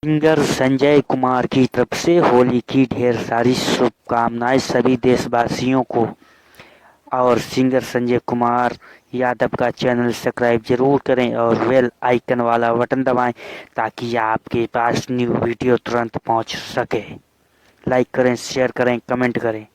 Singer Sanjay Kumar की तरफ से होली की ढेर सारी शुभकामनाएं सभी देशवासियों को। और सिंगर संजय कुमार यादव का चैनल सब्सक्राइब जरूर करें और बेल आइकन वाला बटन दबाएं ताकि आपके पास न्यू वीडियो तुरंत पहुंच सके। लाइक करें, शेयर करें, कमेंट करें।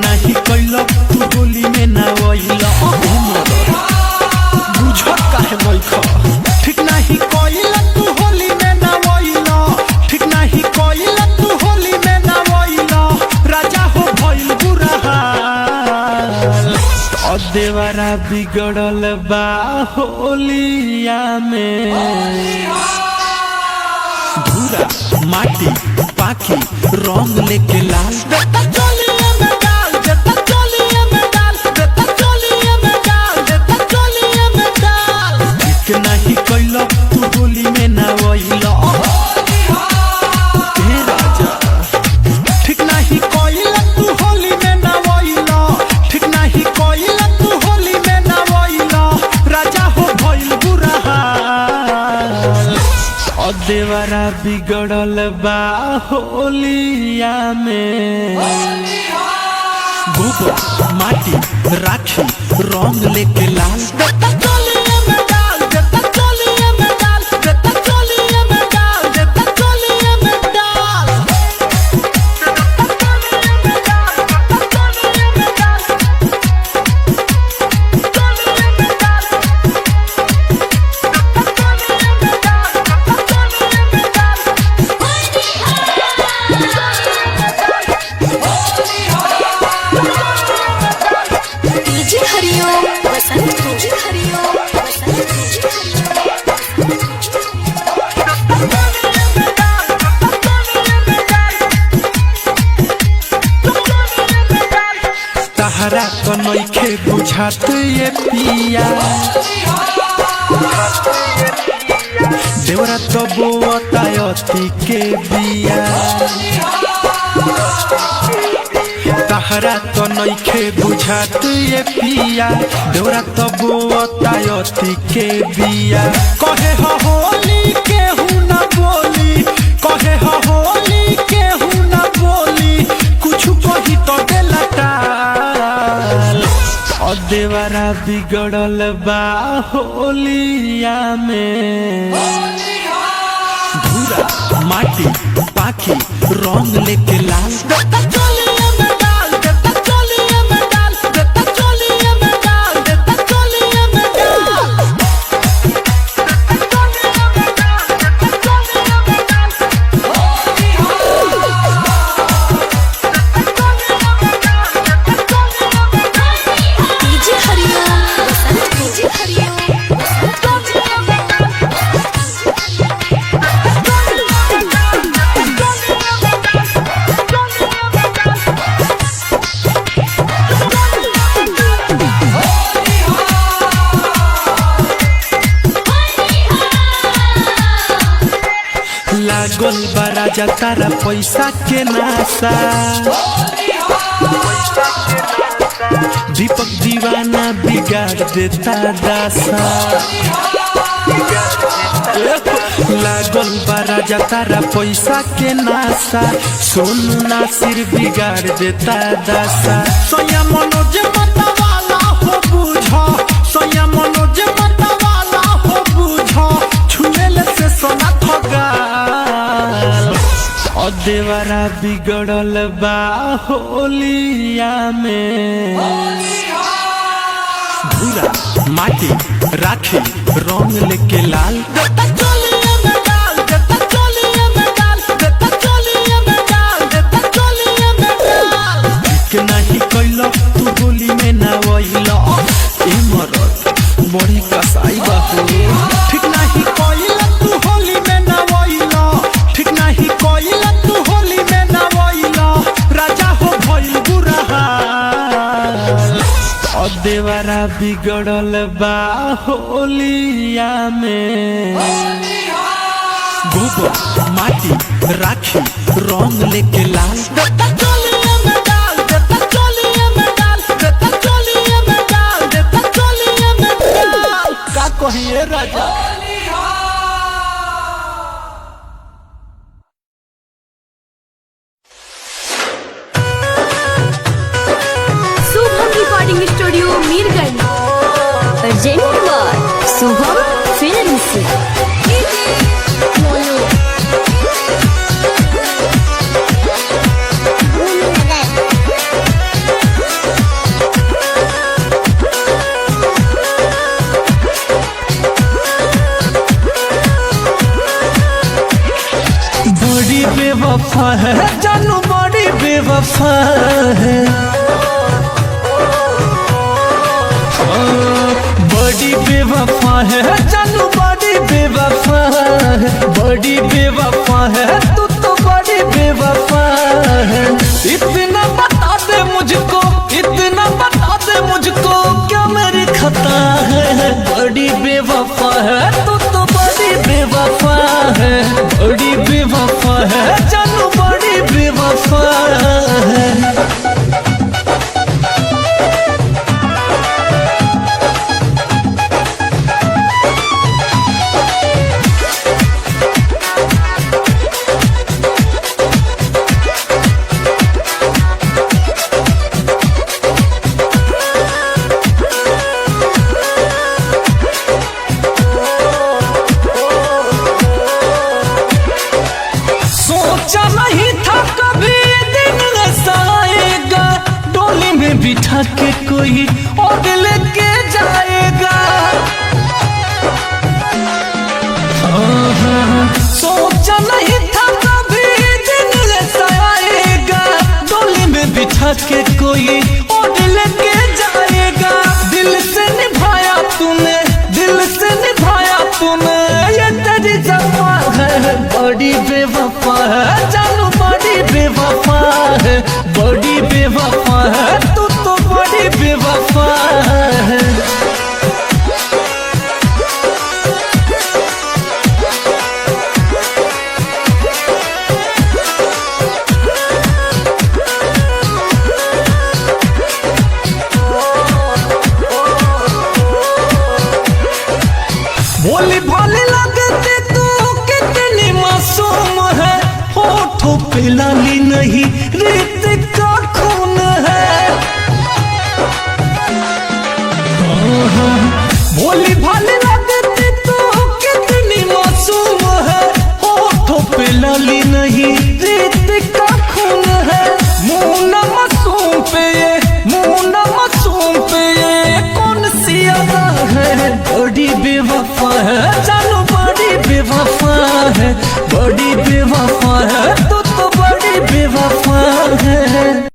नहीं कैल तू होली में ना वहीला बुझत काहे बैठ ठीक नहीं कैल तू होली में ना वहीला ठीक नहीं कैल तू होली में ना वहीला राजा हो भइल बुरा हाल देवरा बिगड़ल बा होलिया में धूरा माटी पाखी रंग लेके लाल नहीं कैल तू होली में ना वहीला राजा ठीक नहीं कैल तू होली में ना वहीला ठीक नहीं कैल तू होली में ना वहीला राजा हो भइल बुरा हाल देवरा बिगड़ल बा होलिया में गोबर माटी राखी रंग लेके लाल तहरा तो नइखे बुझात ये पिया देवरा तो बोतायती के बिया तहरा तो नइखे बुझात ये पिया देवरा तो बोतायती के बिया कहे हो होली के हूं ना बोली कहे हो होली के हूं ना बोली कुछ कही तो देलटा देवरा बिगड़ल बा होलिया में धूरा माटी पाखी रंग लेके लाल लागल बा राजा तारा पैसा के नासा दीपक दीवाना बिगाड़ देता दासा लागल बा राजा तारा पैसा के नासा सोनू नासिर बिगाड़ देता दासा सोया मनोज मतवाला हो बुझा सोया मनोज मतवाला हो बुझा छुएले से सोना ठगा देवरा बिगड़ल बा होलिया में धूरा माटी राखी रंग लेके लाल नहीं कैल तू देवरा बिगड़ल बा होलिया में। गोबर माटी राखी रंग लेके लाल देता चोलिया में डाल, देता चोलिया में डाल, देता चोलिया में डाल, देता चोलिया में डाल। का कहिए राजा रिकॉर्डिंग स्टूडियो मीरगंज अर्जेंट बार शुभम फिल्म्स। बड़ी बेवफा है जानू, बड़ी बेवफा है, बड़ी बेवफा है जानू, बड़ी बेवफा है, बड़ी बेवफा है तू तो बड़ी बेवफा है। इतना बता दे मुझको, इतना बता दे मुझको क्या मेरी खता है। बड़ी बेवफा है तू तो बड़ी बेवफा है, बड़ी बेवफा है जानू, बड़ी बेवफा है। सोचा नहीं था कभी दिन ऐसा आएगा, डोली में बिठा के कोई और लेके जाएगा। सोचा नहीं था कभी दिन ऐसा आएगा, डोली में बिठा के कोई और लेके जाएगा। दिल से निभाया तूने, दिल से निभाया तूने, ये तेरी जफा है। बड़ी बेवफा है जानू, बड़ी बेवफा है, बड़ी बेवफा है तू तो बड़ी बेवफा है। भोली भाली लगती तू कितनी मासूम है, होठों पे लाली नहीं रेत का खून है। भोली भाली लगती तू कितनी मासूम है, होठों पे लाली नहीं रेत का खून है। मुँह न मासूम पे ये, मुँह न मासूम पे ये कौन सी अदा है। बड़ी बेवफा है जानू, बड़ी बेवफा है, बड़ी बेवफा है तू तो बड़ी बेवफा है।